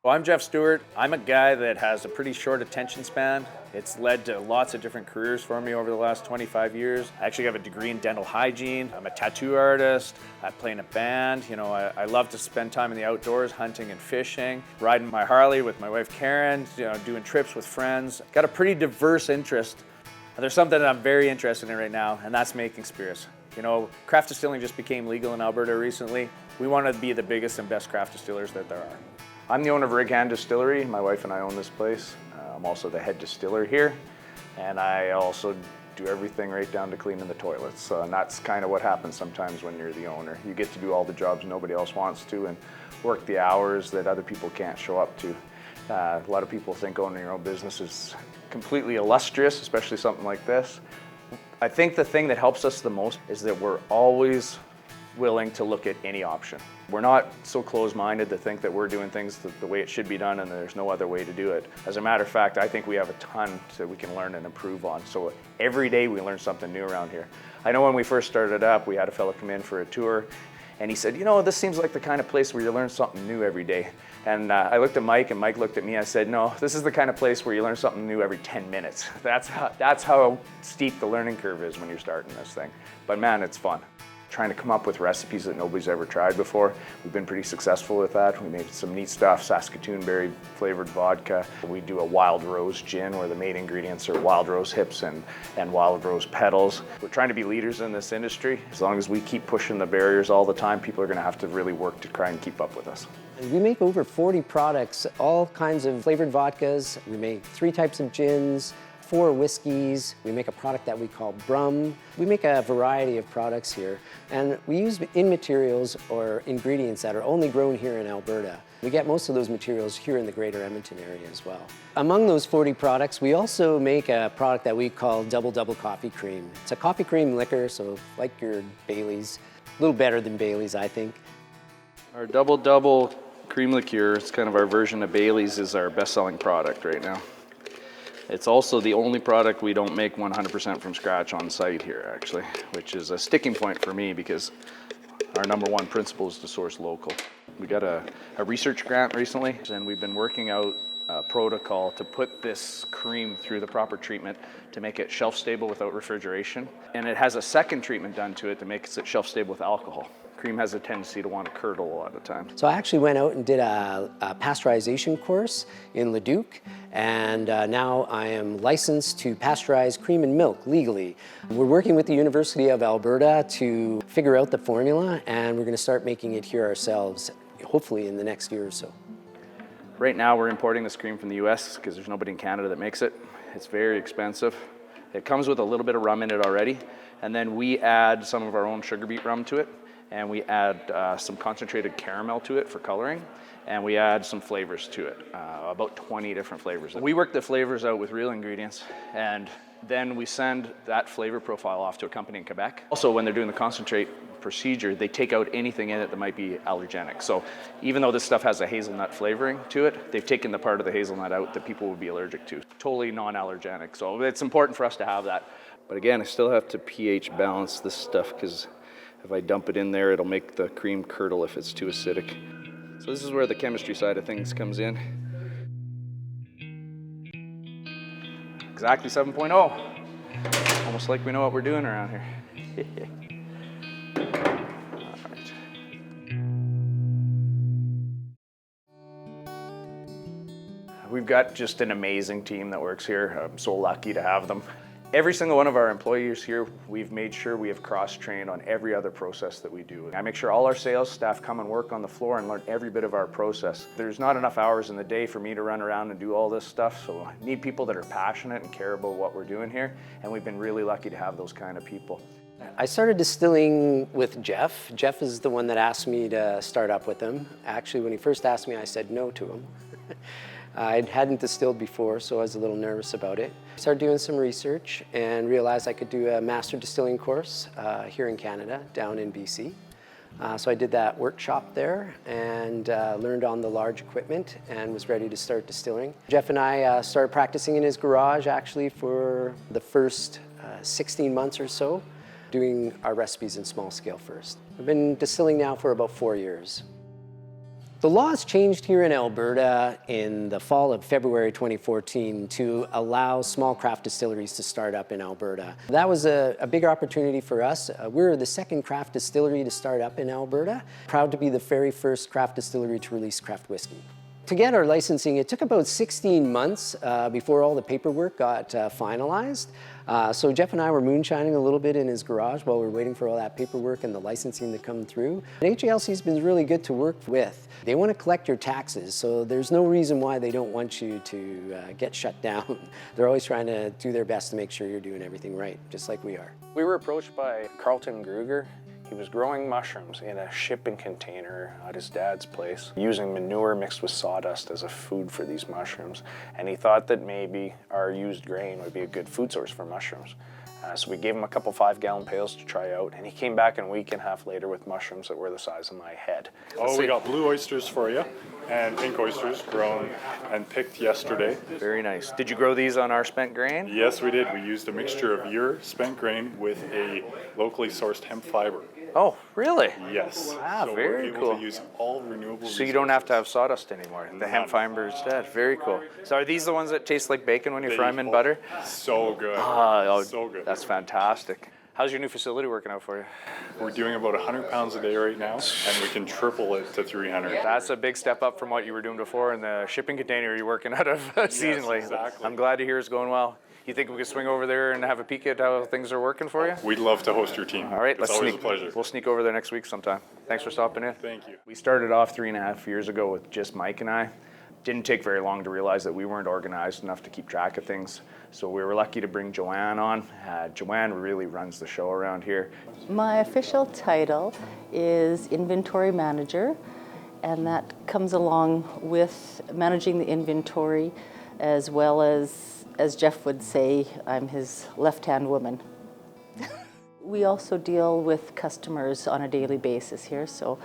Well, I'm Jeff Stewart. I'm a guy that has a pretty short attention span. It's led to lots of different careers for me over the last 25 years. I actually have a degree in dental hygiene. I'm a tattoo artist. I play in a band. I love to spend time in the outdoors, hunting and fishing, riding my Harley with my wife Karen, doing trips with friends. Got a pretty diverse interest. There's something that I'm very interested in right now, and that's making spirits. Craft distilling just became legal in Alberta recently. We want to be the biggest and best craft distillers that there are. I'm the owner of Rig Hand Distillery. My wife and I own this place. I'm also the head distiller here, and I also do everything right down to cleaning the toilets. And that's kind of what happens sometimes when you're the owner. You get to do all the jobs nobody else wants to and work the hours that other people can't show up to. A lot of people think owning your own business is completely illustrious, especially something like this. I think the thing that helps us the most is that we're always willing to look at any option. We're not so closed-minded to think that we're doing things the way it should be done and there's no other way to do it. As a matter of fact, I think we have a ton that we can learn and improve on. So every day we learn something new around here. I know when we first started up, we had a fellow come in for a tour and he said, this seems like the kind of place where you learn something new every day. And I looked at Mike and Mike looked at me. I said, no, this is the kind of place where you learn something new every 10 minutes. That's how steep the learning curve is when you're starting this thing. But man, it's fun. Trying to come up with recipes that nobody's ever tried before. We've been pretty successful with that. We made some neat stuff, Saskatoon berry flavored vodka. We do a wild rose gin where the main ingredients are wild rose hips and wild rose petals. We're trying to be leaders in this industry. As long as we keep pushing the barriers all the time, people are gonna have to really work to try and keep up with us. We make over 40 products, all kinds of flavored vodkas. We make 3 types of gins, 4 whiskeys. We make a product that we call Brum. We make a variety of products here, and we use in materials or ingredients that are only grown here in Alberta. We get most of those materials here in the greater Edmonton area as well. Among those 40 products, we also make a product that we call Double Double Coffee Cream. It's a coffee cream liquor, so like your Baileys, a little better than Baileys, I think. Our Double Double cream liqueur, it's kind of our version of Baileys, is our best-selling product right now. It's also the only product we don't make 100% from scratch on site here, actually, which is a sticking point for me because our #1 principle is to source local. We got a research grant recently, and we've been working out a protocol to put this cream through the proper treatment to make it shelf stable without refrigeration. And it has a second treatment done to it to make it shelf stable with alcohol. Cream has a tendency to want to curdle a lot of the time. So I actually went out and did a pasteurization course in Leduc, and now I am licensed to pasteurize cream and milk legally. We're working with the University of Alberta to figure out the formula, and we're going to start making it here ourselves, hopefully in the next year or so. Right now we're importing this cream from the US because there's nobody in Canada that makes it. It's very expensive. It comes with a little bit of rum in it already, and then we add some of our own sugar beet rum to it. And we add some concentrated caramel to it for coloring, and we add some flavors to it, about 20 different flavors. We work the flavors out with real ingredients, and then we send that flavor profile off to a company in Quebec. Also, when they're doing the concentrate procedure, they take out anything in it that might be allergenic. So even though this stuff has a hazelnut flavoring to it, they've taken the part of the hazelnut out that people would be allergic to. Totally non-allergenic, so it's important for us to have that. But again, I still have to pH balance this stuff because if I dump it in there, it'll make the cream curdle if it's too acidic. So this is where the chemistry side of things comes in. Exactly 7.0. Almost like we know what we're doing around here. All right. We've got just an amazing team that works here. I'm so lucky to have them. Every single one of our employees here, we've made sure we have cross-trained on every other process that we do. I make sure all our sales staff come and work on the floor and learn every bit of our process. There's not enough hours in the day for me to run around and do all this stuff, so I need people that are passionate and care about what we're doing here, and we've been really lucky to have those kind of people. I started distilling with Jeff. Jeff is the one that asked me to start up with him. Actually, when he first asked me, I said no to him. I hadn't distilled before, so I was a little nervous about it. I started doing some research and realized I could do a master distilling course here in Canada, down in BC. So I did that workshop there and learned on the large equipment and was ready to start distilling. Jeff and I started practicing in his garage actually for the first 16 months or so, doing our recipes in small scale first. I've been distilling now for about 4 years. The laws changed here in Alberta in the fall of February 2014 to allow small craft distilleries to start up in Alberta. That was a big opportunity for us. We're the second craft distillery to start up in Alberta. Proud to be the very first craft distillery to release craft whiskey. To get our licensing, it took about 16 months before all the paperwork got finalized. So Jeff and I were moonshining a little bit in his garage while we were waiting for all that paperwork and the licensing to come through. And HALC's been really good to work with. They want to collect your taxes, so there's no reason why they don't want you to get shut down. They're always trying to do their best to make sure you're doing everything right, just like we are. We were approached by Carlton Gruger. He was growing mushrooms in a shipping container at his dad's place, using manure mixed with sawdust as a food for these mushrooms. And he thought that maybe our used grain would be a good food source for mushrooms. So we gave him a couple 5-gallon pails to try out, and he came back a week and a half later with mushrooms that were the size of my head. Oh, we got blue oysters for you, and pink oysters grown and picked yesterday. Very nice. Did you grow these on our spent grain? Yes, we did. We used a mixture of your spent grain with a locally sourced hemp fiber. Oh, really? Yes. Ah, so very we're able cool. to use all renewable So you don't have to have sawdust anymore. The hemp fiber instead. Very cool. So are these the ones that taste like bacon when you fry them in butter? So good. So good. That's fantastic. How's your new facility working out for you? We're doing about 100 pounds a day right now, and we can triple it to 300. That's a big step up from what you were doing before in the shipping container you're working out of seasonally. Exactly. I'm glad to hear it's going well. You think we could swing over there and have a peek at how things are working for you? We'd love to host your team. All right, it's always a pleasure. We'll sneak over there next week sometime. Thanks for stopping in. Thank you. We started off 3.5 years ago with just Mike and I. Didn't take very long to realize that we weren't organized enough to keep track of things. So we were lucky to bring Joanne on. Joanne really runs the show around here. My official title is Inventory Manager, and that comes along with managing the inventory, as well as Jeff would say, I'm his left-hand woman. We also deal with customers on a daily basis here, so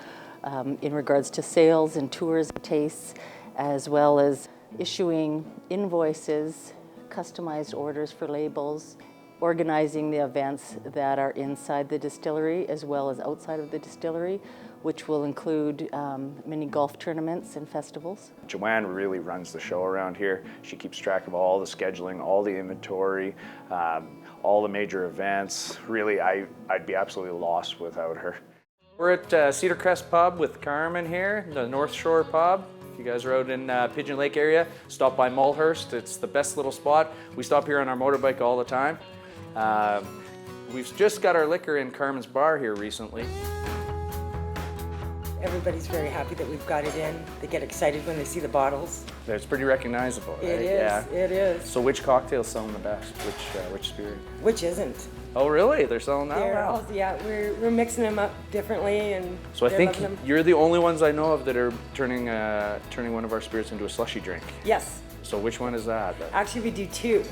in regards to sales and tours and tastes, as well as issuing invoices, customized orders for labels, organizing the events that are inside the distillery as well as outside of the distillery, which will include mini golf tournaments and festivals. Joanne really runs the show around here. She keeps track of all the scheduling, all the inventory, all the major events. Really, I'd be absolutely lost without her. We're at Cedar Crest Pub with Carmen here, the North Shore Pub. If you guys are out in Pigeon Lake area, stop by Mulhurst. It's the best little spot. We stop here on our motorbike all the time. We've just got our liquor in Carmen's Bar here recently. Everybody's very happy that we've got it in. They get excited when they see the bottles. It's pretty recognizable, right? It is, Yeah. it is. So which cocktail's selling the best? Which spirit? Which isn't. Oh, really? They're selling that? They're Wow. all, yeah, we're mixing them up differently, and So I they're think loving them. you're the only ones I know of that are turning one of our spirits into a slushy drink. Yes. So which one is that? Actually, we do two.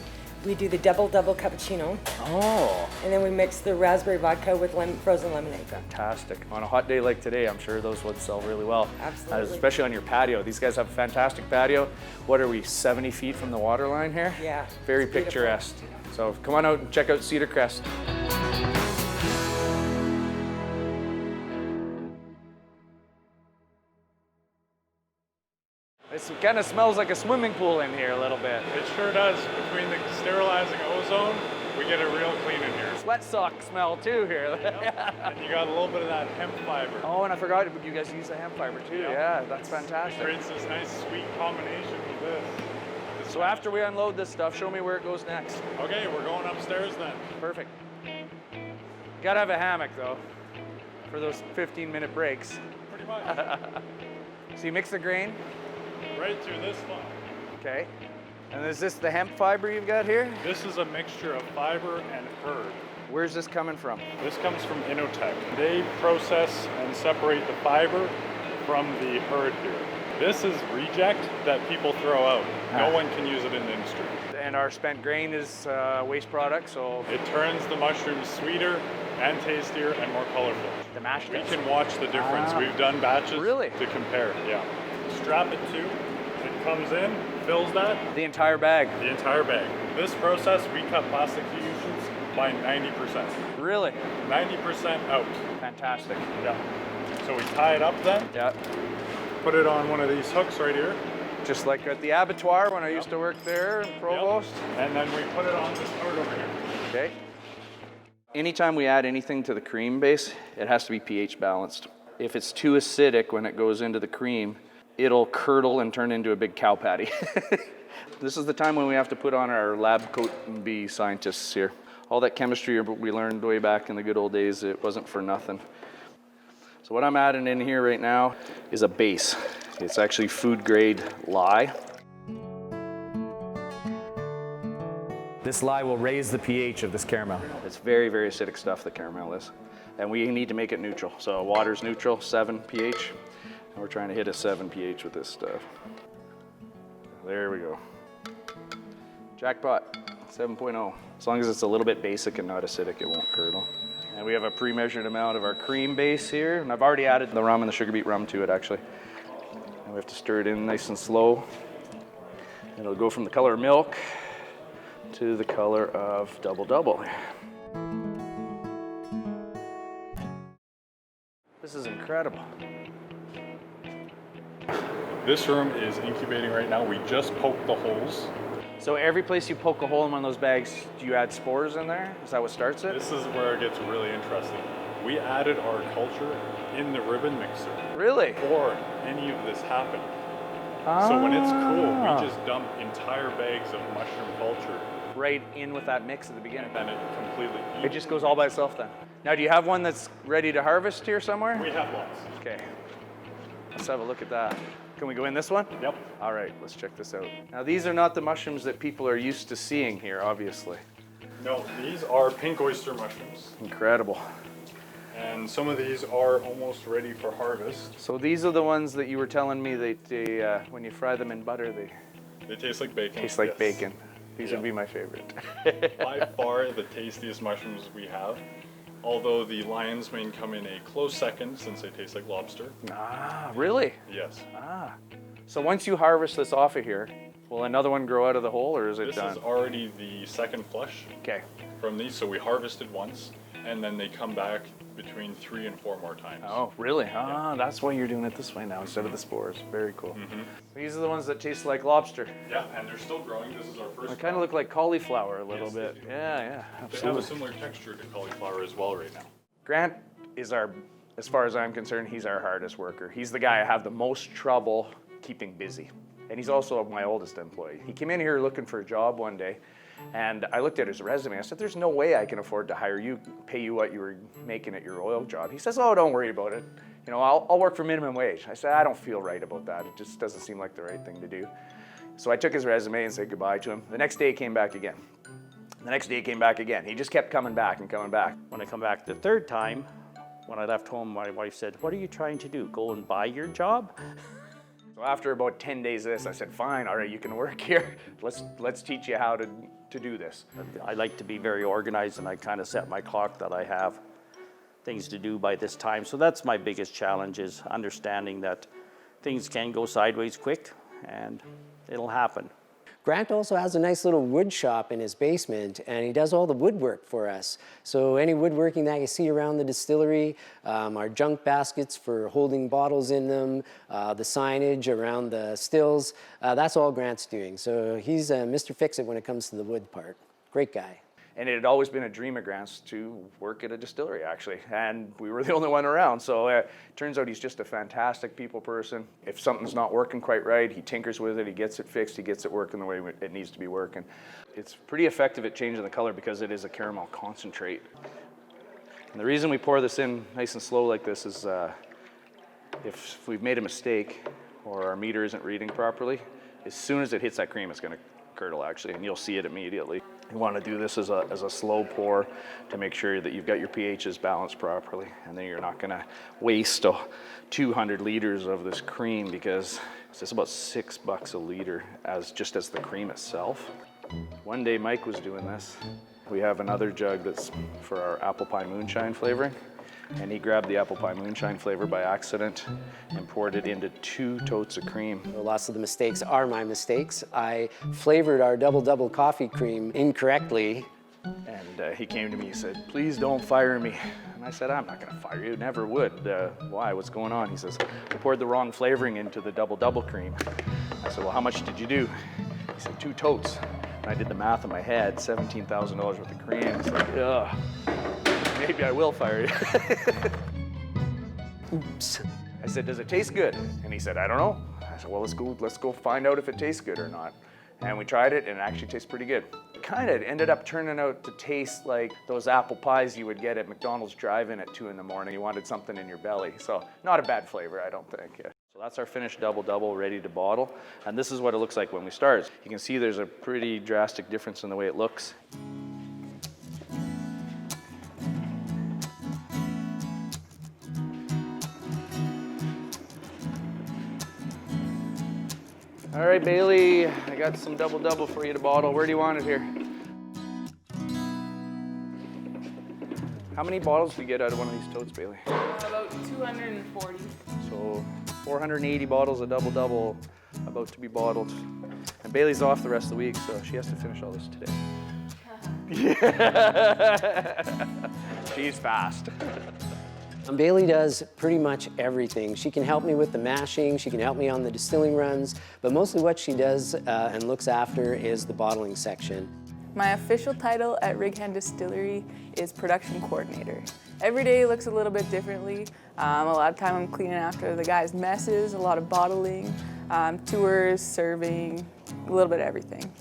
We do the double cappuccino, Oh, and then we mix the raspberry vodka with frozen lemonade. fantastic. On a hot day like today, I'm sure those would sell really well. Absolutely. Especially on your patio. These guys have a fantastic patio. What are we, 70 feet from the water line here? Yeah, Very it's beautiful. picturesque. So come on out and check out Cedar Crest. It kind of smells like a swimming pool in here a little bit. It sure does. Between the sterilizing ozone, we get it real clean in here. Sweat sock smell too here. And you got a little bit of that hemp fiber. Oh, and I forgot you guys use the hemp fiber too. Yep. Yeah, that's It fantastic. creates this nice sweet combination with this. So after we unload this stuff, show me where it goes next. Okay, we're going upstairs then. Perfect. Gotta have a hammock though, for those 15-minute breaks. Pretty much. So you mix the grain, Right through this one. okay. And is this the hemp fiber you've got here? This is a mixture of fiber and herd. Where's this coming from? This comes from Innotech. They process and separate the fiber from the herd here. This is reject that people throw out. No one can use it in the industry. And our spent grain is waste product, so It turns the mushrooms sweeter and tastier and more colorful. the mash We test. can watch the difference. We've done batches Really? to compare. Yeah. Strap it to. It comes in, fills that, The entire bag. the entire bag. This process, we cut plastic dilutions by 90%. Really? 90% out. Fantastic. Yeah. So we tie it up then. Yeah. put it on one of these hooks right here. Just like at the abattoir when I used to work there in Provost. Yep. And then we put it on this part over here. Okay. Anytime we add anything to the cream base, it has to be pH balanced. If it's too acidic when it goes into the cream, it'll curdle and turn into a big cow patty. This is the time when we have to put on our lab coat and be scientists here. All that chemistry we learned way back in the good old days, it wasn't for nothing. So what I'm adding in here right now is a base. It's actually food grade lye. This lye will raise the pH of this caramel. It's very, very acidic stuff, the caramel is. And we need to make it neutral. So water's neutral, 7 pH. And we're trying to hit a 7 pH with this stuff. There we go. Jackpot, 7.0. As long as it's a little bit basic and not acidic, it won't curdle. And we have a pre-measured amount of our cream base here. And I've already added the rum and the sugar beet rum to it, actually. And we have to stir it in nice and slow. And it'll go from the color of milk to the color of Double Double. This is incredible. This room is incubating right now. We just poked the holes. So every place you poke a hole in one of those bags, do you add spores in there? Is that what starts it? This is where it gets really interesting. We added our culture in the ribbon mixer Really? before any of this happened. So when it's cool, we just dump entire bags of mushroom culture. Right in with that mix at the beginning. And then it completely... It just goes all by itself then. Now, do you have one that's ready to harvest here somewhere? We have lots. Okay. Let's have a look at that. Can we go in this one? Yep. All right, let's check this out. Now, these are not the mushrooms that people are used to seeing here, obviously. No, these are pink oyster mushrooms. Incredible. And some of these are almost ready for harvest. So these are the ones that you were telling me that they, when you fry them in butter, they They taste like bacon. taste like yes. bacon. These Yeah. would be my favorite. By far the tastiest mushrooms we have. Although the lion's mane come in a close second since they taste like lobster. Ah, really? Yes. So once you harvest this off of here, will another one grow out of the hole, or is it This done? is already the second flush Okay. from these. So we harvested once and then they come back between 3 and 4 more times. Oh, really? Ah, that's why you're doing it this way now instead of the spores. Very cool. These are the ones that taste like lobster. Yeah, and they're still growing. This is our first They kind of look like cauliflower a little Yes, they bit. do. Yeah, They have absolutely. a similar texture to cauliflower as well right now. Grant is our, as far as I'm concerned, he's our hardest worker. He's the guy I have the most trouble keeping busy. And he's also my oldest employee. He came in here looking for a job one day, and I looked at his resume. I said, there's no way I can afford to hire you, pay you what you were making at your oil job. He says, oh, don't worry about it. You know, I'll work for minimum wage. I said, I don't feel right about that. It just doesn't seem like the right thing to do. So I took his resume and said goodbye to him. The next day he came back again. The next day he came back again. He just kept coming back and coming back. When I come back the third time, when I left home, my wife said, what are you trying to do? Go and buy your job? So after about 10 days of this, I said, fine, all right, you can work here. Let's teach you how to do this. I like to be very organized, and I kind of set my clock that I have things to do by this time. So that's my biggest challenge, is understanding that things can go sideways quick, and it'll happen. Grant also has a nice little wood shop in his basement, and he does all the woodwork for us. So any woodworking that you see around the distillery, our junk baskets for holding bottles in them, the signage around the stills, that's all Grant's doing. So he's Mr. Fix-It when it comes to the wood part. Great guy. And it had always been a dream of Grant's to work at a distillery, actually. And we were the only one around. So it turns out he's just a fantastic people person. If something's not working quite right, he tinkers with it, he gets it fixed, he gets it working the way it needs to be working. It's pretty effective at changing the color because it is a caramel concentrate. And the reason we pour this in nice and slow like this is if we've made a mistake or our meter isn't reading properly, as soon as it hits that cream, it's going to curdle, actually, and you'll see it immediately. You want to do this as a slow pour to make sure that you've got your pHs balanced properly, and then you're not going to waste 200 liters of this cream, because it's about $6 a liter as the cream itself. One day Mike was doing this. We have another jug that's for our apple pie moonshine flavoring, and he grabbed the apple pie moonshine flavor by accident and poured it into 2 totes of cream. Lots of the mistakes are my mistakes. I flavored our Double Double coffee cream incorrectly, And he came to me, he said, please don't fire me. And I said, I'm not gonna fire you, never would. Why, what's going on? He says, I poured the wrong flavoring into the double cream. I said, well, how much did you do? He said, 2 totes. And I did the math in my head, $17,000 worth of cream. It's like, ugh, maybe I will fire you. Oops. I said, does it taste good? And he said, I don't know. I said, well, let's go find out if it tastes good or not. And we tried it, and it actually tastes pretty good. It kind of ended up turning out to taste like those apple pies you would get at McDonald's drive-in at 2 in the morning. You wanted something in your belly. So not a bad flavor, I don't think. Yeah. So that's our finished double ready to bottle. And this is what it looks like when we start. You can see there's a pretty drastic difference in the way it looks. All right, Bailey, I got some double for you to bottle. Where do you want it here? How many bottles do you get out of one of these totes, Bailey? About 240. So 480 bottles of double about to be bottled. And Bailey's off the rest of the week, so she has to finish all this today. Yeah. She's fast. Bailey does pretty much everything. She can help me with the mashing, she can help me on the distilling runs, but mostly what she does and looks after is the bottling section. My official title at Rig Hand Distillery is Production Coordinator. Every day looks a little bit differently. A lot of time I'm cleaning after the guys' messes, a lot of bottling, tours, serving, a little bit of everything.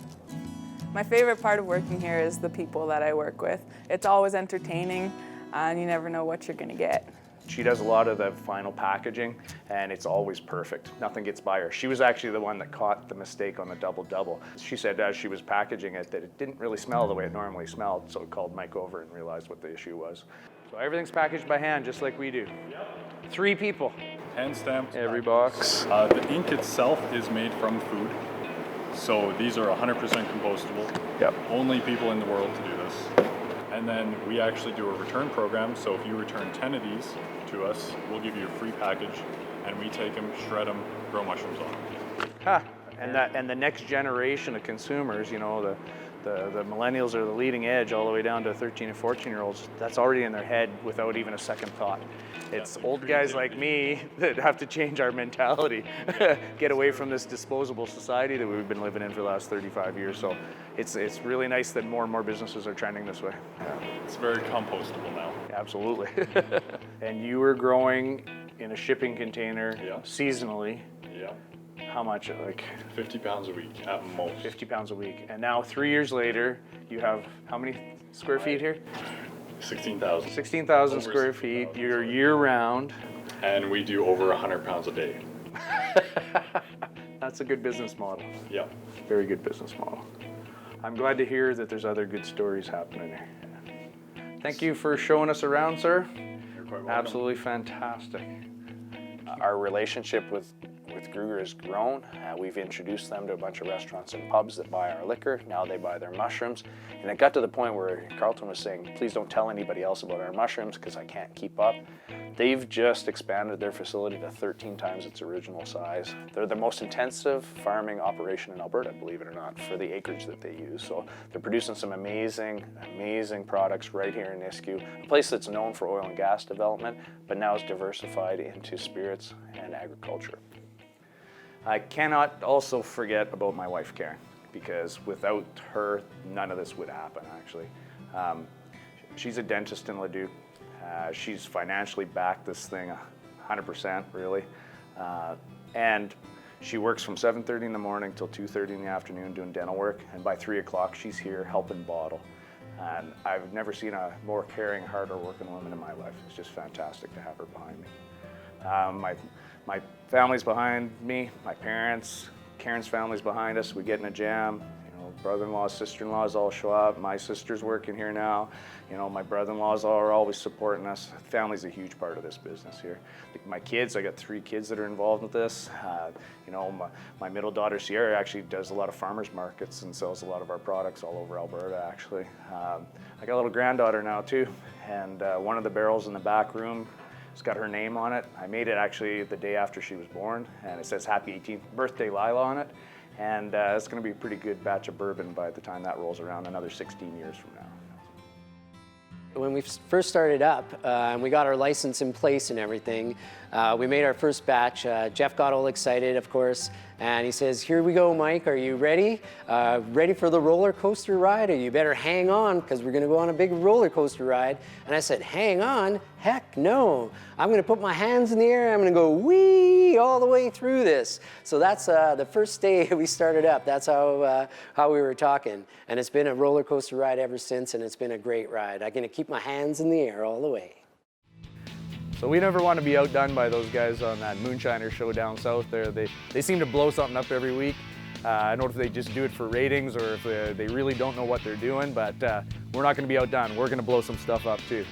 My favorite part of working here is the people that I work with. It's always entertaining, and you never know what you're gonna get. She does a lot of the final packaging, and it's always perfect. Nothing gets by her. She was actually the one that caught the mistake on the double. She said as she was packaging it that it didn't really smell the way it normally smelled, so it called Mike over and realized what the issue was. So everything's packaged by hand, just like we do. Yep. 3 people. Hand stamped. Every box. The ink itself is made from food. So these are 100% compostable. Yep. Only people in the world to do this. And then we actually do a return program. So if you return 10 of these to us, we'll give you a free package, and we take them, shred them, grow mushrooms on them. Huh. And the next generation of consumers, you know, the millennials are the leading edge all the way down to 13 and 14-year-olds. That's already in their head without even a second thought. It's old guys like me that have to change our mentality, get away from this disposable society that we've been living in for the last 35 years. So it's really nice that more and more businesses are trending this way. Yeah. It's very compostable now. Absolutely. And you were growing in a shipping container seasonally. Yeah. How much? Like 50 pounds a week at most. 50 pounds a week. And now 3 years later, you have how many square feet here? 16,000. 16,000 square feet. You're year-round. And we do over 100 pounds a day. That's a good business model. Yeah. Very good business model. I'm glad to hear that there's other good stories happening here. Thank you for showing us around, sir. You're quite welcome. Absolutely fantastic. Our relationship with Gruger has grown. We've introduced them to a bunch of restaurants and pubs that buy our liquor. Now they buy their mushrooms. And it got to the point where Carlton was saying, please don't tell anybody else about our mushrooms because I can't keep up. They've just expanded their facility to 13 times its original size. They're the most intensive farming operation in Alberta, believe it or not, for the acreage that they use. So they're producing some amazing products right here in Nisku, a place that's known for oil and gas development, but now is diversified into spirits and agriculture. I cannot also forget about my wife, Karen, because without her, none of this would happen, actually. She's a dentist in Leduc. She's financially backed this thing 100%, really. And she works from 7:30 in the morning till 2:30 in the afternoon doing dental work, and by 3 o'clock, she's here helping bottle. And I've never seen a more caring, harder working woman in my life. It's just fantastic to have her behind me. My family's behind me, my parents, Karen's family's behind us. We get in a jam, you know, brother-in-laws, sister-in-laws all show up. My sister's working here now. You know, my brother-in-laws are always supporting us. Family's a huge part of this business here. My kids, I got 3 kids that are involved with this. You know, my middle daughter, Sierra, actually does a lot of farmers markets and sells a lot of our products all over Alberta, actually. I got a little granddaughter now, too, and one of the barrels in the back room, it's got her name on it. I made it actually the day after she was born, and it says Happy 18th Birthday Lila on it. And it's gonna be a pretty good batch of bourbon by the time that rolls around, another 16 years from now. When we first started up and we got our license in place and everything, we made our first batch. Jeff got all excited, of course, and he says, "Here we go, Mike, are you ready? Ready for the roller coaster ride? Or you better hang on, because we're gonna go on a big roller coaster ride." And I said, "Hang on? Heck no. I'm gonna put my hands in the air, I'm gonna go wee all the way through this." So that's the first day we started up. That's how we were talking. And it's been a roller coaster ride ever since, and it's been a great ride. I'm gonna keep my hands in the air all the way. So we never want to be outdone by those guys on that Moonshiner show down south there. They seem to blow something up every week. I don't know if they just do it for ratings or if they really don't know what they're doing, but we're not going to be outdone. We're going to blow some stuff up too.